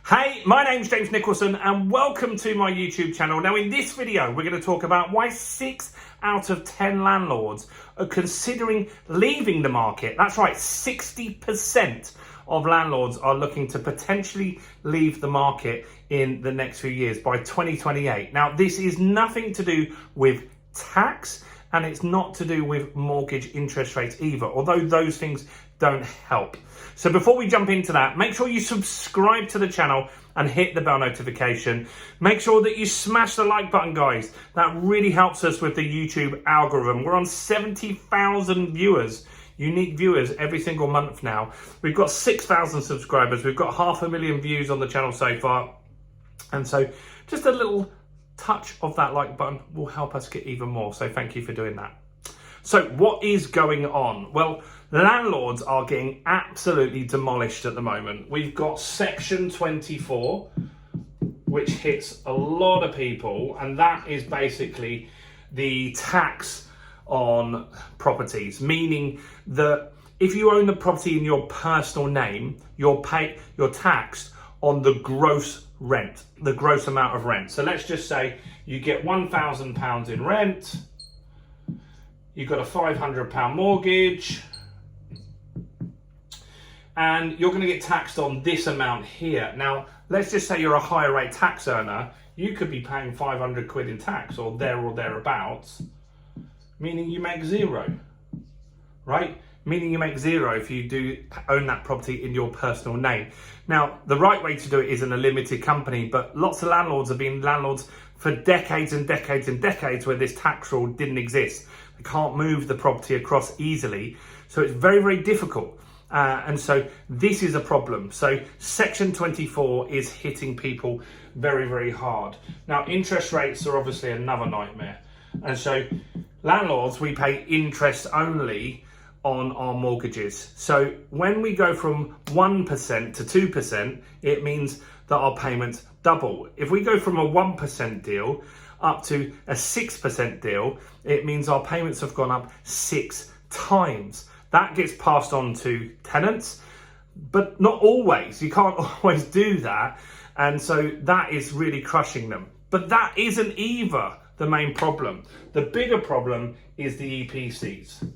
Hey, my name's James Nicholson and welcome to my YouTube channel. Now in this video, we're going to talk about why 6 out of 10 landlords are considering leaving the market. That's right, 60% of landlords are looking to potentially leave the market in the next few years by 2028. Now this is nothing to do with tax and it's not to do with mortgage interest rates either, although those things don't help. So before we jump into that, make sure you subscribe to the channel and hit the bell notification. Make sure that you smash the like button, guys. That really helps us with the YouTube algorithm. We're on 70,000 viewers, unique viewers every single month now. We've got 6,000 subscribers. We've got 500,000 views on the channel so far. And so just a little touch of that like button will help us get even more. So thank you for doing that. So what is going on? Well, landlords are getting absolutely demolished at the moment. We've got Section 24, which hits a lot of people, and that is basically the tax on properties, meaning that if you own the property in your personal name, you're taxed on the gross rent, the gross amount of rent. So let's just say you get £1,000 in rent, you've got a £500 mortgage, and you're going to get taxed on this amount here. Now, let's just say you're a higher rate tax earner. You could be paying 500 quid in tax or thereabouts, meaning you make zero, right? Meaning you make zero if you do own that property in your personal name. Now, the right way to do it is in a limited company, but lots of landlords have been landlords for decades and decades and decades where this tax rule didn't exist. They can't move the property across easily. So it's very, very difficult. And so this is a problem. So Section 24 is hitting people very, very hard. Now, interest rates are obviously another nightmare. And so landlords, we pay interest only on our mortgages. So when we go from 1% to 2%, it means that our payments double. If we go from a 1% deal up to a 6% deal, it means our payments have gone up 6 times. That gets passed on to tenants, but not always. You can't always do that. And so that is really crushing them. But that isn't either the main problem. The bigger problem is the EPCs,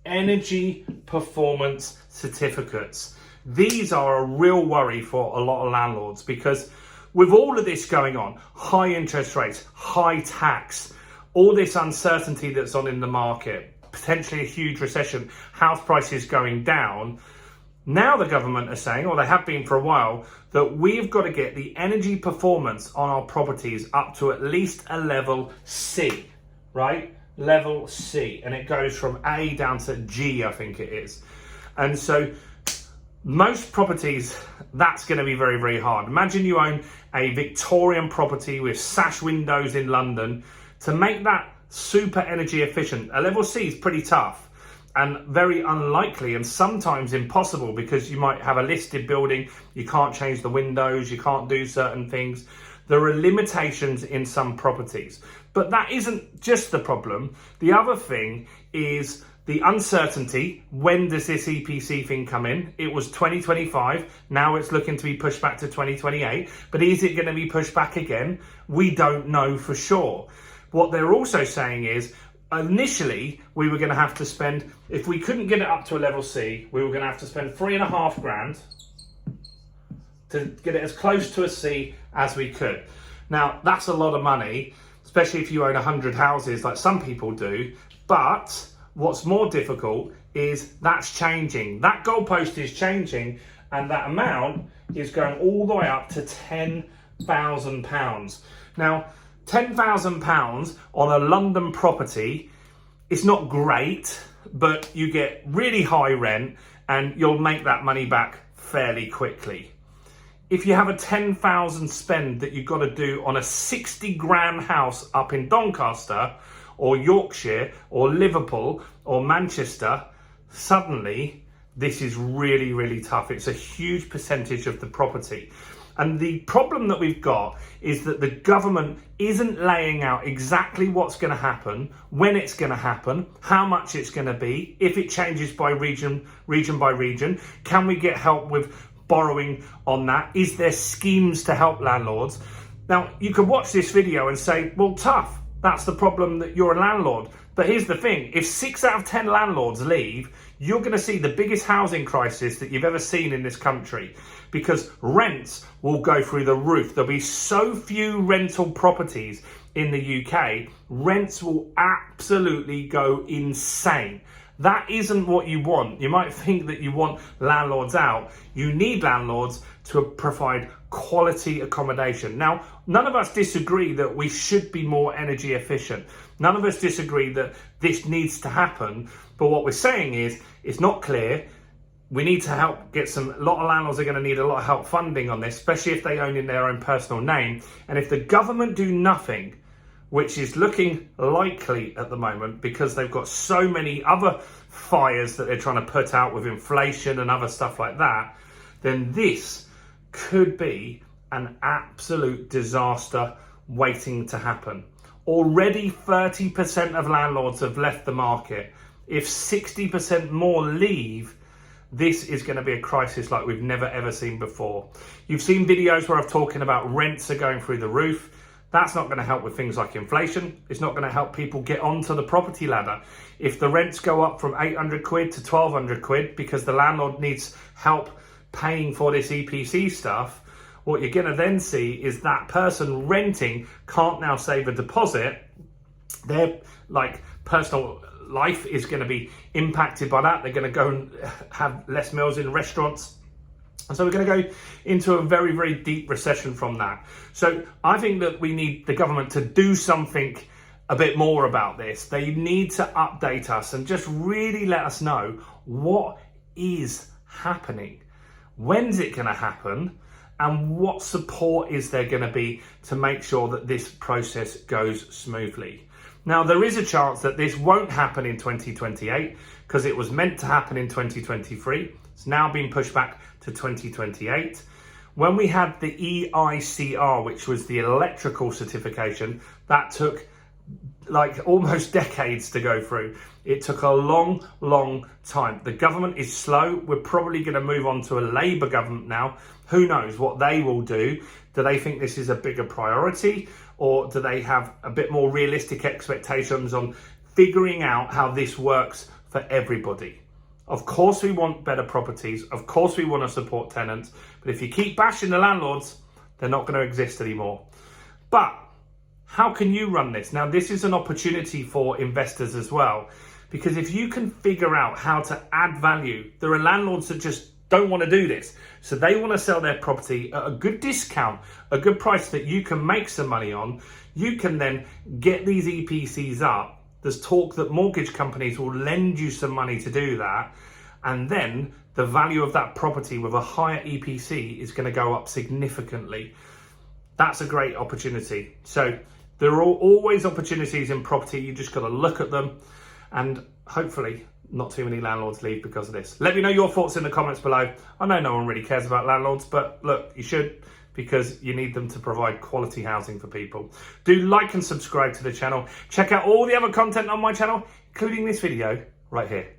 energy performance certificates. These are a real worry for a lot of landlords because with all of this going on, high interest rates, high tax, all this uncertainty that's on in the market, potentially a huge recession, house prices going down. Now the government are saying, or they have been for a while, that we've got to get the energy performance on our properties up to at least a level C, right? Level C. And it goes from A down to G, I think it is. And so most properties, that's going to be very, very hard. Imagine you own a Victorian property with sash windows in London. To make that super energy efficient, a level C is pretty tough and very unlikely and sometimes impossible because you might have a listed building, you can't change the windows, you can't do certain things. There are limitations in some properties, but that isn't just the problem. The other thing is the uncertainty. When does this EPC thing come in? It was 2025. Now it's looking to be pushed back to 2028. But is it going to be pushed back again? We don't know for sure. What they're also saying is, initially, we were going to have to spend, if we couldn't get it up to a level C, we were going to have to spend £3,500 to get it as close to a C as we could. Now, that's a lot of money, especially if you own 100 houses like some people do. But what's more difficult is that's changing. That goalpost is changing, and that amount is going all the way up to £10,000. Now, £10,000 on a London property is not great, but you get really high rent and you'll make that money back fairly quickly. If you have a 10,000 spend that you've got to do on a 60 grand house up in Doncaster or Yorkshire or Liverpool or Manchester, suddenly this is really, really tough. It's a huge percentage of the property. And the problem that we've got is that the government isn't laying out exactly what's going to happen, when it's going to happen, how much it's going to be, if it changes by region by region. Can we get help with borrowing on that? Is there schemes to help landlords? Now, you can watch this video and say, well, tough. That's the problem, that you're a landlord. But here's the thing. If 6 out of 10 landlords leave, you're going to see the biggest housing crisis that you've ever seen in this country, because rents will go through the roof. There'll be so few rental properties in the UK, rents will absolutely go insane. That isn't what you want. You might think that you want landlords out. You need landlords to provide quality accommodation. Now, none of us disagree that we should be more energy efficient. None of us disagree that this needs to happen. But what we're saying is, it's not clear. We need to help get a lot of landlords are going to need a lot of help funding on this, especially if they own in their own personal name. And if the government do nothing, which is looking likely at the moment because they've got so many other fires that they're trying to put out with inflation and other stuff like that, then this could be an absolute disaster waiting to happen. Already 30% of landlords have left the market. If 60% more leave, this is going to be a crisis like we've never ever seen before. You've seen videos where I'm talking about rents are going through the roof. That's not going to help with things like inflation. It's not going to help people get onto the property ladder. If the rents go up from 800 quid to 1200 quid because the landlord needs help paying for this EPC stuff, what you're going to then see is that person renting can't now save a deposit. Their personal life is going to be impacted by that. They're going to go and have less meals in restaurants. And so we're going to go into a very, very deep recession from that. So I think that we need the government to do something a bit more about this. They need to update us and just really let us know what is happening. When's it going to happen? And what support is there going to be to make sure that this process goes smoothly? Now, there is a chance that this won't happen in 2028 because it was meant to happen in 2023. It's now been pushed back to 2028. When we had the EICR, which was the electrical certification, that took almost decades to go through. It took a long, long time. The government is slow. We're probably going to move on to a Labour government now. Who knows what they will do? Do they think this is a bigger priority, or do they have a bit more realistic expectations on figuring out how this works for everybody? Of course we want better properties. Of course we want to support tenants. But if you keep bashing the landlords, they're not going to exist anymore. But how can you run this? Now, this is an opportunity for investors as well. Because if you can figure out how to add value, there are landlords that just don't want to do this. So they want to sell their property at a good discount, a good price that you can make some money on. You can then get these EPCs up. There's talk that mortgage companies will lend you some money to do that. And then the value of that property with a higher EPC is going to go up significantly. That's a great opportunity. So there are always opportunities in property. You just got to look at them, and hopefully not too many landlords leave because of this. Let me know your thoughts in the comments below. I know no one really cares about landlords, but look, you should, because you need them to provide quality housing for people. Do like and subscribe to the channel. Check out all the other content on my channel, including this video right here.